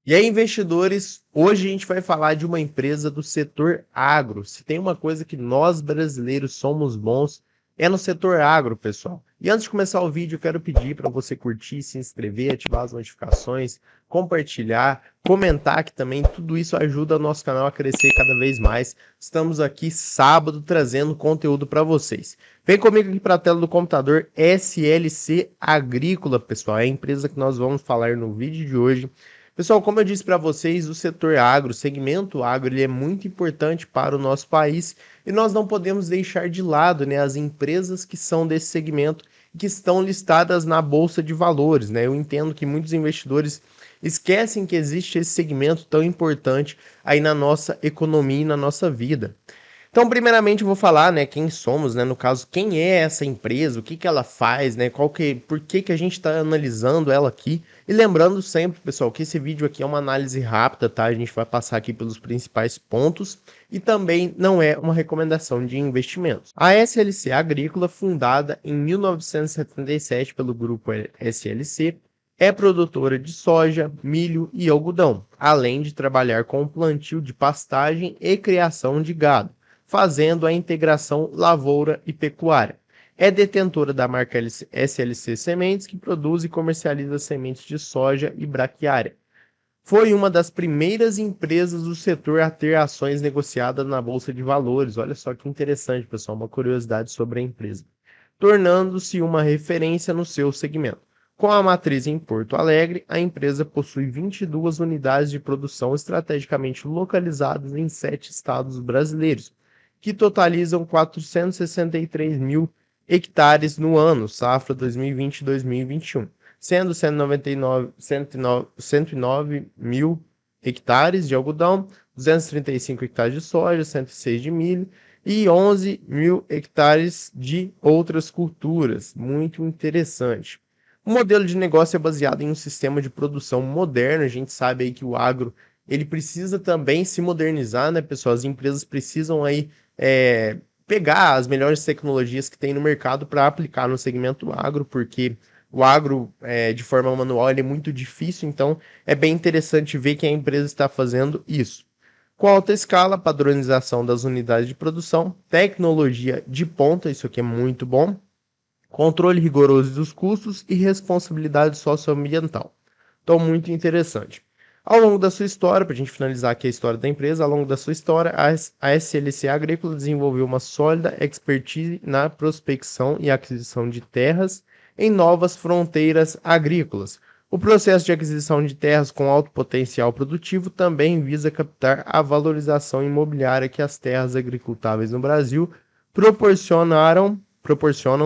E aí, investidores, hoje a gente vai falar de uma empresa do setor agro. Se tem uma coisa que nós brasileiros somos bons, é no setor agro, pessoal. E antes de começar o vídeo, eu quero pedir para você curtir, se inscrever, ativar as notificações, compartilhar, comentar, que também tudo isso ajuda o nosso canal a crescer cada vez mais. Estamos aqui sábado trazendo conteúdo para vocês. Vem comigo aqui para a tela do computador. SLC Agrícola, pessoal, é a empresa que nós vamos falar no vídeo de hoje. Pessoal, como eu disse para vocês, o setor agro, o segmento agro, ele é muito importante para o nosso país e nós não podemos deixar de lado, né, as empresas que são desse segmento e que estão listadas na Bolsa de Valores, né? Eu entendo que muitos investidores esquecem que existe esse segmento tão importante aí na nossa economia e na nossa vida. Então, primeiramente, eu vou falar, né, quem somos, né, no caso, quem é essa empresa, o que que ela faz, né, por que que a gente está analisando ela aqui. E lembrando sempre, pessoal, que esse vídeo aqui é uma análise rápida, tá? A gente vai passar aqui pelos principais pontos e também não é uma recomendação de investimentos. A SLC Agrícola, fundada em 1977 pelo grupo SLC, é produtora de soja, milho e algodão, além de trabalhar com o plantio de pastagem e criação de gado, fazendo a integração lavoura e pecuária. É detentora da marca SLC Sementes, que produz e comercializa sementes de soja e braquiária. Foi uma das primeiras empresas do setor a ter ações negociadas na Bolsa de Valores. Olha só que interessante, pessoal, uma curiosidade sobre a empresa, tornando-se uma referência no seu segmento. Com a matriz em Porto Alegre, a empresa possui 22 unidades de produção estrategicamente localizadas em 7 estados brasileiros, que totalizam 463 mil hectares no ano, safra 2020-2021, sendo 109 mil hectares de algodão, 235 hectares de soja, 106 de milho e 11 mil hectares de outras culturas. Muito interessante. O modelo de negócio é baseado em um sistema de produção moderno. A gente sabe aí que o agro ele precisa também se modernizar, né, pessoal? As empresas precisam aí pegar as melhores tecnologias que tem no mercado para aplicar no segmento agro, porque o agro de forma manual ele é muito difícil, então é bem interessante ver que a empresa está fazendo isso. Com alta escala, padronização das unidades de produção, tecnologia de ponta, isso aqui é muito bom, controle rigoroso dos custos e responsabilidade socioambiental. Então, muito interessante. Ao longo da sua história, para a gente finalizar aqui a história da empresa, ao longo da sua história, a SLC Agrícola desenvolveu uma sólida expertise na prospecção e aquisição de terras em novas fronteiras agrícolas. O processo de aquisição de terras com alto potencial produtivo também visa captar a valorização imobiliária que as terras agricultáveis no Brasil proporcionam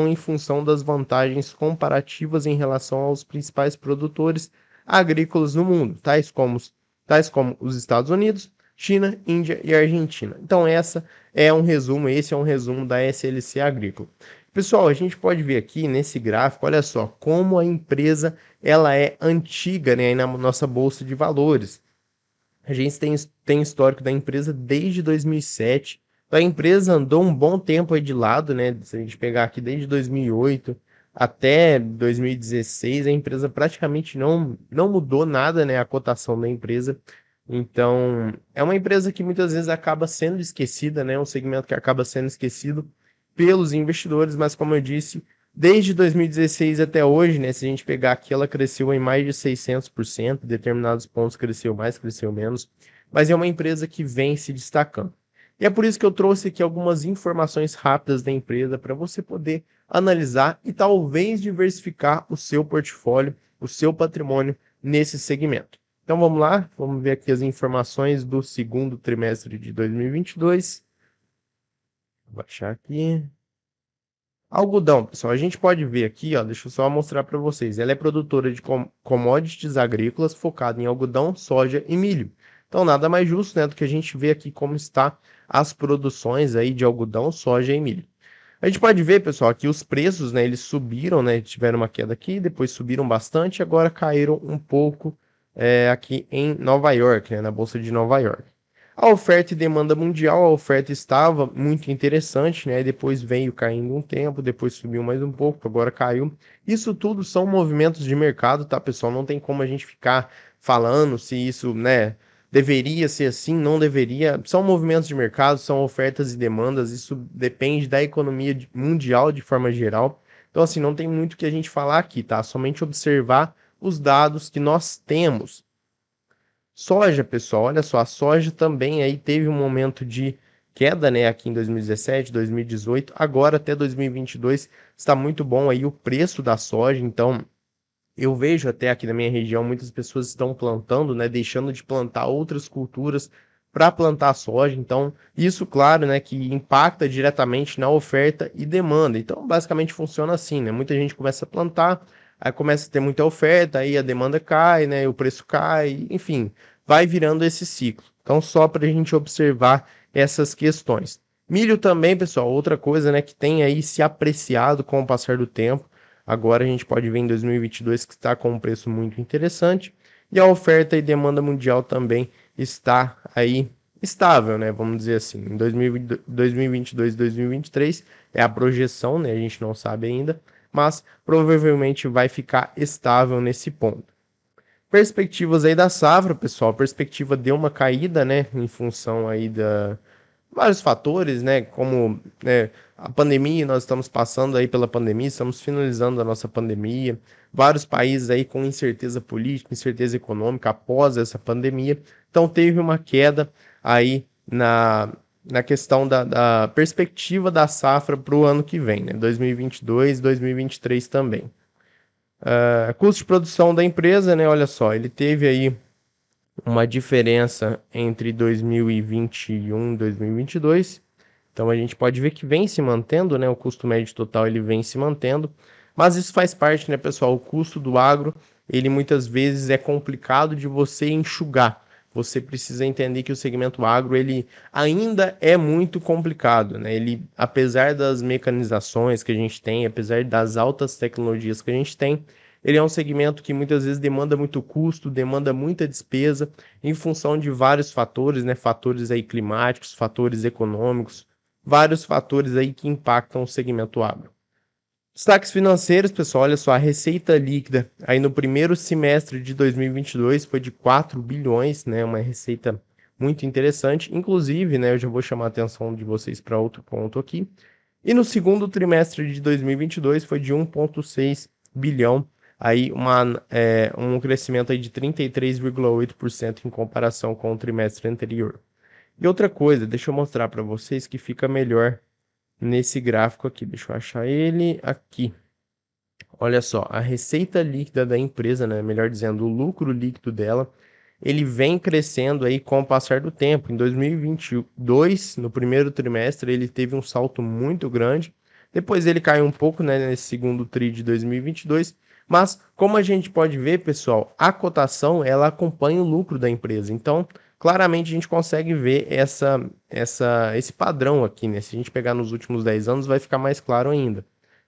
em função das vantagens comparativas em relação aos principais produtores agrícolas no mundo, tais como os Estados Unidos, China, Índia e Argentina. Então esse é um resumo da SLC Agrícola. Pessoal, a gente pode ver aqui nesse gráfico, olha só, como a empresa ela é antiga, né, na nossa bolsa de valores. A gente tem histórico da empresa desde 2007. Então, a empresa andou um bom tempo aí de lado, né? Se a gente pegar aqui desde 2008 até 2016, a empresa praticamente não mudou nada, né? A cotação da empresa. Então, é uma empresa que muitas vezes acaba sendo esquecida, né? Um segmento que acaba sendo esquecido pelos investidores, mas como eu disse, desde 2016 até hoje, né, se a gente pegar aqui, ela cresceu em mais de 600%, determinados pontos cresceu mais, cresceu menos, mas é uma empresa que vem se destacando. E é por isso que eu trouxe aqui algumas informações rápidas da empresa para você poder analisar e talvez diversificar o seu portfólio, o seu patrimônio nesse segmento. Então vamos lá, vamos ver aqui as informações do segundo trimestre de 2022. Vou baixar aqui. Algodão, pessoal, a gente pode ver aqui, ó, deixa eu só mostrar para vocês. Ela é produtora de commodities agrícolas focada em algodão, soja e milho. Então, nada mais justo, né, do que a gente ver aqui como está as produções aí de algodão, soja e milho. A gente pode ver, pessoal, que os preços, né, eles subiram, né, tiveram uma queda aqui, depois subiram bastante, agora caíram um pouco aqui em Nova York, né, na Bolsa de Nova York. A oferta e demanda mundial, a oferta estava muito interessante, né? Depois veio caindo um tempo, depois subiu mais um pouco, agora caiu. Isso tudo são movimentos de mercado, tá, pessoal? Não tem como a gente ficar falando se isso, né, deveria ser assim, não deveria. São movimentos de mercado, são ofertas e demandas, isso depende da economia mundial de forma geral. Então, assim, não tem muito o que a gente falar aqui, tá? Somente observar os dados que nós temos. Soja, pessoal, olha só, a soja também aí teve um momento de queda, né, aqui em 2017, 2018, agora até 2022 está muito bom aí o preço da soja, então eu vejo até aqui na minha região muitas pessoas estão plantando, né, deixando de plantar outras culturas para plantar soja, então isso, claro, né, que impacta diretamente na oferta e demanda, então basicamente funciona assim, né, muita gente começa a plantar, aí começa a ter muita oferta, aí a demanda cai, né, o preço cai, enfim, vai virando esse ciclo. Então, só para a gente observar essas questões. Milho também, pessoal, outra coisa, né, que tem aí se apreciado com o passar do tempo. Agora a gente pode ver em 2022 que está com um preço muito interessante. E a oferta e demanda mundial também está aí estável, né? Vamos dizer assim. Em 2022 e 2023 é a projeção, né? A gente não sabe ainda, mas provavelmente vai ficar estável nesse ponto. Perspectivas aí da safra, pessoal. A perspectiva deu uma caída, né, em função aí da vários fatores, né, como, né, a pandemia, nós estamos passando aí pela pandemia, estamos finalizando a nossa pandemia. Vários países aí com incerteza política, incerteza econômica após essa pandemia. Então teve uma queda aí na questão da perspectiva da safra para o ano que vem, né, 2022, 2023 também. Custo de produção da empresa, né? Olha só, ele teve aí uma diferença entre 2021 e 2022. Então a gente pode ver que vem se mantendo, né? O custo médio total ele vem se mantendo, mas isso faz parte, né, pessoal? O custo do agro, ele muitas vezes é complicado de você enxugar. Você precisa entender que o segmento agro ele ainda é muito complicado, né? Ele, apesar das mecanizações que a gente tem, apesar das altas tecnologias que a gente tem, ele é um segmento que muitas vezes demanda muito custo, demanda muita despesa, em função de vários fatores, né? Fatores aí climáticos, fatores econômicos, vários fatores aí que impactam o segmento agro. Destaques financeiros, pessoal, olha só, a receita líquida aí no primeiro semestre de 2022 foi de 4 bilhões, né, uma receita muito interessante, inclusive, né, eu já vou chamar a atenção de vocês para outro ponto aqui, e no segundo trimestre de 2022 foi de 1,6 bilhão, aí um crescimento aí de 33,8% em comparação com o trimestre anterior. E outra coisa, deixa eu mostrar para vocês que fica melhor nesse gráfico aqui. Deixa eu achar ele aqui. Olha só, a receita líquida da empresa, né, melhor dizendo, o lucro líquido dela, ele vem crescendo aí com o passar do tempo. Em 2022, no primeiro trimestre, ele teve um salto muito grande. Depois ele caiu um pouco, né, nesse segundo tri de 2022. Mas como a gente pode ver, pessoal, a cotação ela acompanha o lucro da empresa. Então, claramente a gente consegue ver esse padrão aqui, né? Se a gente pegar nos últimos 10 anos, vai ficar mais claro ainda.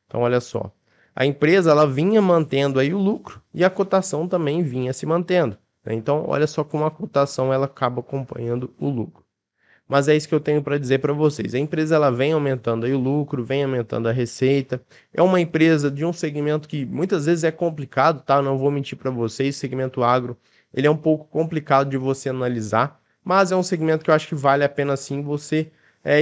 Então, olha só. A empresa ela vinha mantendo aí o lucro e a cotação também vinha se mantendo, né? Então, olha só como a cotação ela acaba acompanhando o lucro. Mas é isso que eu tenho para dizer para vocês. A empresa ela vem aumentando aí o lucro, vem aumentando a receita. É uma empresa de um segmento que muitas vezes é complicado, tá? Não vou mentir para vocês, o segmento agro, ele é um pouco complicado de você analisar, mas é um segmento que eu acho que vale a pena sim você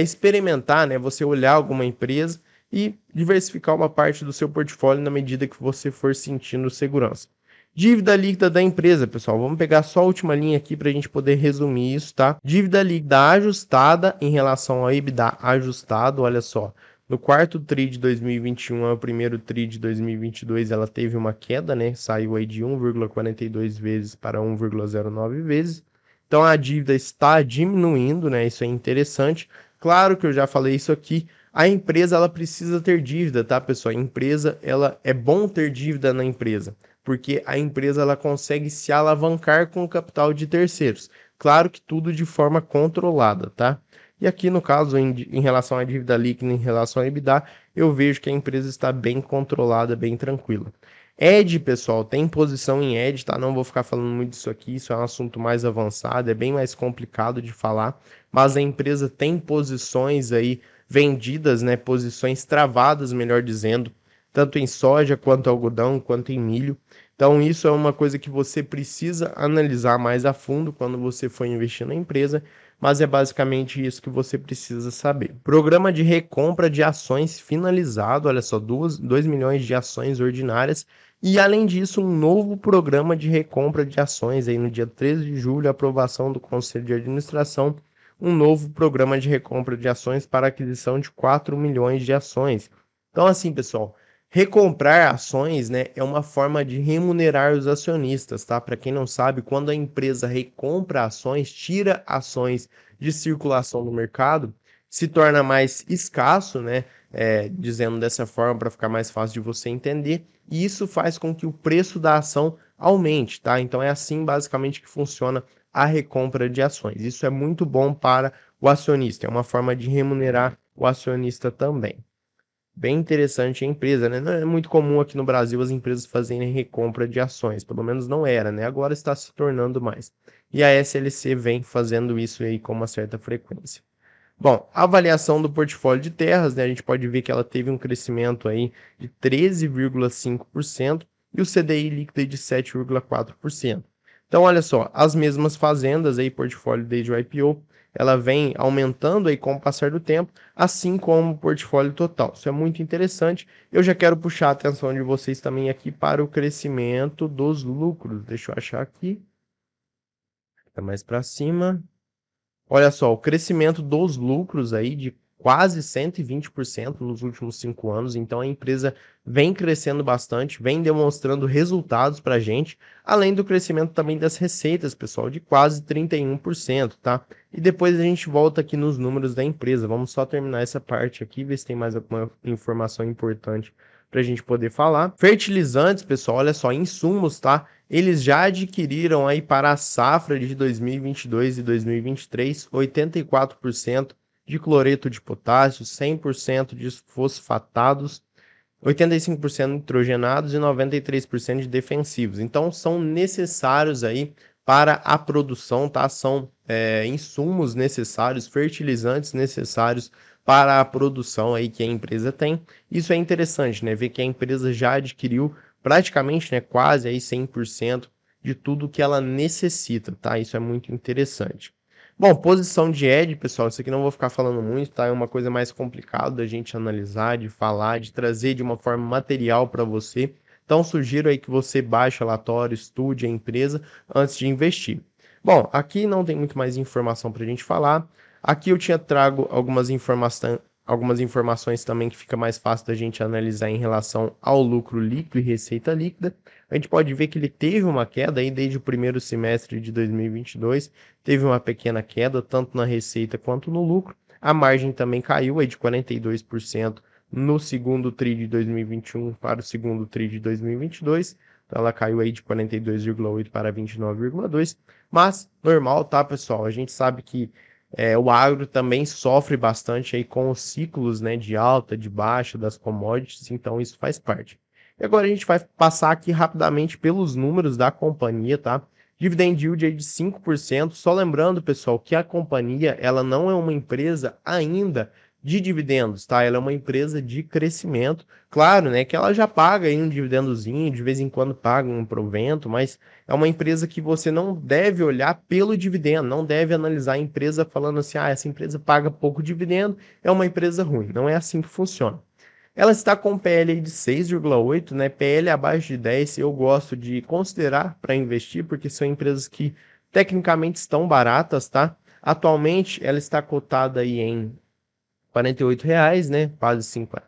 experimentar, né? Você olhar alguma empresa e diversificar uma parte do seu portfólio na medida que você for sentindo segurança. Dívida líquida da empresa, pessoal. Vamos pegar só a última linha aqui para a gente poder resumir isso, tá? Dívida líquida ajustada em relação ao EBITDA ajustado, olha só. No quarto TRI de 2021 ao primeiro TRI de 2022, ela teve uma queda, né? Saiu aí de 1,42 vezes para 1,09 vezes. Então a dívida está diminuindo, né? Isso é interessante. Claro que eu já falei isso aqui. A empresa ela precisa ter dívida, tá, pessoal? A empresa, ela é bom ter dívida na empresa porque a empresa ela consegue se alavancar com o capital de terceiros. Claro que tudo de forma controlada, tá? E aqui no caso, em relação à dívida líquida, em relação ao EBITDA, eu vejo que a empresa está bem controlada, bem tranquila. Ed, pessoal, tem posição em Ed, tá? Não vou ficar falando muito disso aqui, isso é um assunto mais avançado, é bem mais complicado de falar, mas a empresa tem posições aí vendidas, né? Posições travadas, melhor dizendo, tanto em soja, quanto algodão, quanto em milho. Então, isso é uma coisa que você precisa analisar mais a fundo quando você for investir na empresa, mas é basicamente isso que você precisa saber. Programa de recompra de ações finalizado, olha só, 2 milhões de ações ordinárias e, além disso, um novo programa de recompra de ações aí no dia 13 de julho, aprovação do Conselho de Administração, um novo programa de recompra de ações para aquisição de 4 milhões de ações. Então, assim, pessoal, recomprar ações, né, é uma forma de remunerar os acionistas, tá? Para quem não sabe, quando a empresa recompra ações, tira ações de circulação no mercado, se torna mais escasso, né? Dizendo dessa forma para ficar mais fácil de você entender, e isso faz com que o preço da ação aumente, tá? Então é assim basicamente que funciona a recompra de ações. Isso é muito bom para o acionista, é uma forma de remunerar o acionista também. Bem interessante a empresa, né? Não é muito comum aqui no Brasil as empresas fazerem recompra de ações, pelo menos não era, né? Agora está se tornando mais. E a SLC vem fazendo isso aí com uma certa frequência. Bom, a avaliação do portfólio de terras, né? A gente pode ver que ela teve um crescimento aí de 13,5% e o CDI líquido de 7,4%. Então, olha só, as mesmas fazendas aí, portfólio desde o IPO, ela vem aumentando aí com o passar do tempo, assim como o portfólio total. Isso é muito interessante. Eu já quero puxar a atenção de vocês também aqui para o crescimento dos lucros. Deixa eu achar aqui. Tá mais para cima. Olha só, o crescimento dos lucros aí de quase 120% nos últimos 5 anos. Então a empresa vem crescendo bastante, vem demonstrando resultados para a gente, além do crescimento também das receitas, pessoal, de quase 31%, tá? E depois a gente volta aqui nos números da empresa. Vamos só terminar essa parte aqui, ver se tem mais alguma informação importante para a gente poder falar. Fertilizantes, pessoal, olha só, insumos, tá? Eles já adquiriram aí para a safra de 2022 e 2023 84% de cloreto de potássio, 100% de fosfatados, 85% nitrogenados e 93% de defensivos. Então são necessários aí para a produção, tá? São insumos necessários, fertilizantes necessários para a produção aí que a empresa tem. Isso é interessante, né? Ver que a empresa já adquiriu praticamente, né, quase aí 100% de tudo que ela necessita, tá? Isso é muito interessante. Bom, posição de Ed, pessoal, isso aqui não vou ficar falando muito, tá? É uma coisa mais complicada da gente analisar, de falar, de trazer de uma forma material para você. Então, sugiro aí que você baixe o relatório, estude a empresa antes de investir. Bom, aqui não tem muito mais informação para a gente falar. Aqui eu tinha trago algumas informações também que fica mais fácil da gente analisar em relação ao lucro líquido e receita líquida. A gente pode ver que ele teve uma queda aí desde o primeiro semestre de 2022, teve uma pequena queda tanto na receita quanto no lucro. A margem também caiu aí de 42% no segundo TRI de 2021 para o segundo TRI de 2022. Então ela caiu aí de 42,8 para 29,2, mas normal, tá, pessoal? A gente sabe que o agro também sofre bastante aí com os ciclos, né, de alta, de baixa das commodities, então isso faz parte. E agora a gente vai passar aqui rapidamente pelos números da companhia, tá? Dividend yield aí de 5%. Só lembrando, pessoal, que a companhia ela não é uma empresa ainda de dividendos, tá? Ela é uma empresa de crescimento. Claro, né, que ela já paga aí um dividendozinho, de vez em quando paga um provento, mas é uma empresa que você não deve olhar pelo dividendo, não deve analisar a empresa falando assim, ah, essa empresa paga pouco dividendo, é uma empresa ruim. Não é assim que funciona. Ela está com PL de 6,8, né? PL abaixo de 10, eu gosto de considerar para investir, porque são empresas que tecnicamente estão baratas, tá? Atualmente ela está cotada aí em R$ 48, né? Quase R$ 50.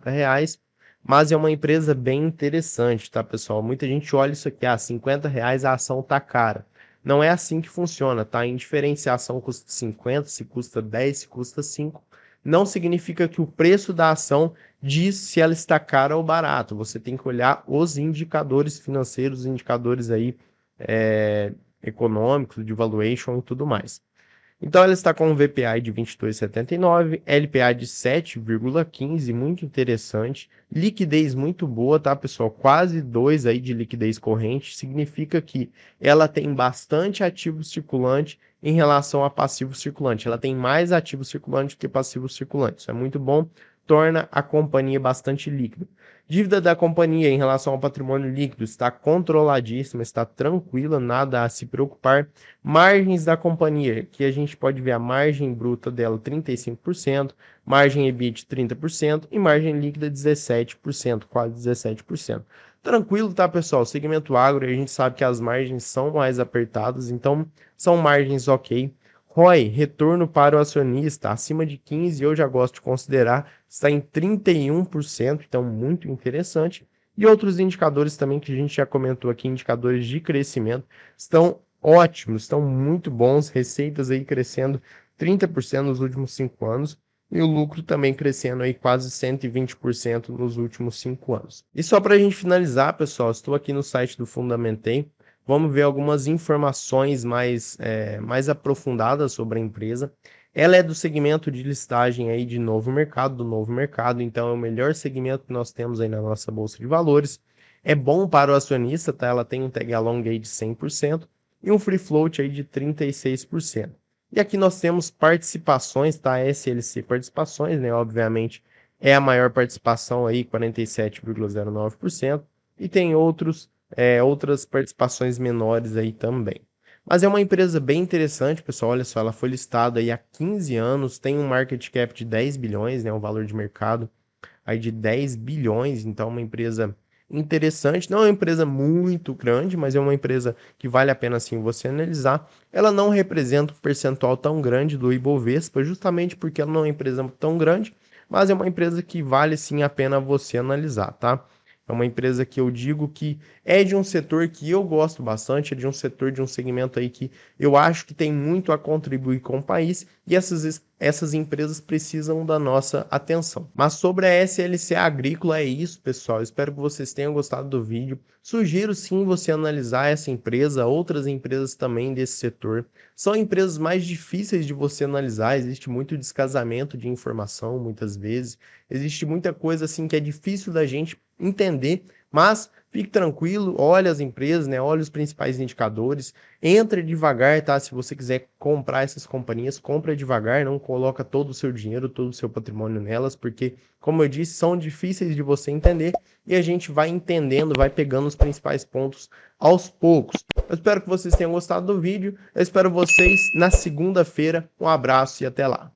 Mas é uma empresa bem interessante, tá, pessoal? Muita gente olha isso aqui, R$ 50 a ação tá cara. Não é assim que funciona, tá? Indiferente se a ação custa 50, se custa 10, se custa 5, não significa que o preço da ação diz se ela está cara ou barato. Você tem que olhar os indicadores financeiros, os indicadores aí econômicos, de valuation e tudo mais. Então ela está com um VPI de 22,79, LPA de 7,15, muito interessante, liquidez muito boa, tá, pessoal? Quase 2 aí de liquidez corrente, significa que ela tem bastante ativo circulante em relação a passivo circulante. Ela tem mais ativo circulante que passivo circulante. Isso é muito bom, torna a companhia bastante líquida. Dívida da companhia em relação ao patrimônio líquido está controladíssima, está tranquila, nada a se preocupar. Margens da companhia, que a gente pode ver a margem bruta dela 35%, margem EBIT 30% e margem líquida 17%, quase 17%. Tranquilo, tá, pessoal? Segmento agro, a gente sabe que as margens são mais apertadas, então são margens ok. ROI, retorno para o acionista, acima de 15%, eu já gosto de considerar, está em 31%, então muito interessante. E outros indicadores também que a gente já comentou aqui, indicadores de crescimento, estão ótimos, estão muito bons, receitas aí crescendo 30% nos últimos 5 anos e o lucro também crescendo aí quase 120% nos últimos 5 anos. E só para a gente finalizar, pessoal, estou aqui no site do Fundamentei. Vamos ver algumas informações mais aprofundadas sobre a empresa. Ela é do segmento de listagem aí de novo mercado, do novo mercado, então é o melhor segmento que nós temos aí na nossa bolsa de valores. É bom para o acionista, tá? Ela tem um tag along aí de 100% e um free float aí de 36%. E aqui nós temos participações, tá? SLC Participações, né? Obviamente é a maior participação aí, 47,09%, e tem outras participações menores aí também. Mas é uma empresa bem interessante, pessoal. Olha só, ela foi listada aí há 15 anos, tem um market cap de 10 bilhões, né? Um valor de mercado aí de 10 bilhões, então uma empresa interessante, não é uma empresa muito grande, mas é uma empresa que vale a pena sim você analisar. Ela não representa um percentual tão grande do Ibovespa, justamente porque ela não é uma empresa tão grande, mas é uma empresa que vale sim a pena você analisar, tá? É uma empresa que eu digo que é de um setor que eu gosto bastante, é de um setor, de um segmento aí que eu acho que tem muito a contribuir com o país e essas empresas precisam da nossa atenção. Mas sobre a SLC Agrícola é isso, pessoal. Espero que vocês tenham gostado do vídeo. Sugiro sim você analisar essa empresa, outras empresas também desse setor. São empresas mais difíceis de você analisar, existe muito descasamento de informação muitas vezes. Existe muita coisa assim que é difícil da gente entender, mas fique tranquilo, olhe as empresas, né? Olhe os principais indicadores, entre devagar, tá? Se você quiser comprar essas companhias, compra devagar, não coloca todo o seu dinheiro, todo o seu patrimônio nelas, porque, como eu disse, são difíceis de você entender e a gente vai entendendo, vai pegando os principais pontos aos poucos. Eu espero que vocês tenham gostado do vídeo, eu espero vocês na segunda-feira. Um abraço e até lá.